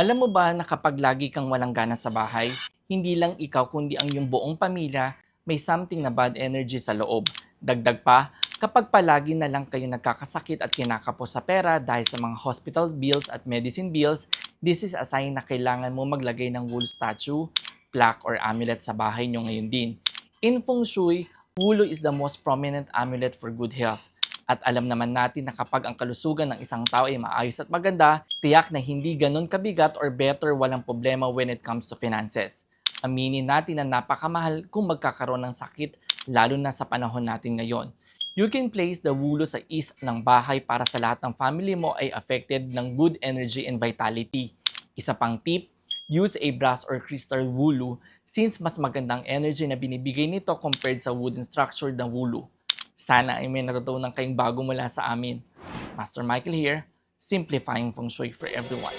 Alam mo ba na kapag lagi kang walang gana sa bahay, hindi lang ikaw kundi ang iyong buong pamilya may something na bad energy sa loob. Dagdag pa, kapag palagi na lang kayo nagkakasakit at kinakapos sa pera dahil sa mga hospital bills at medicine bills, this is a sign na kailangan mo maglagay ng wool statue, plaque or amulet sa bahay nyo ngayon din. In Feng Shui, wulo is the most prominent amulet for good health. At alam naman natin na kapag ang kalusugan ng isang tao ay maayos at maganda, tiyak na hindi ganun kabigat or better walang problema when it comes to finances. Aminin natin na napakamahal kung magkakaroon ng sakit, lalo na sa panahon natin ngayon. You can place the wulo sa east ng bahay para sa lahat ng family mo ay affected ng good energy and vitality. Isa pang tip, use a brass or crystal wulo since mas magandang energy na binibigay nito compared sa wooden structure ng wulo. Sana ay may natutunan kayong bago mula sa amin. Master Michael here, simplifying Feng Shui for everyone.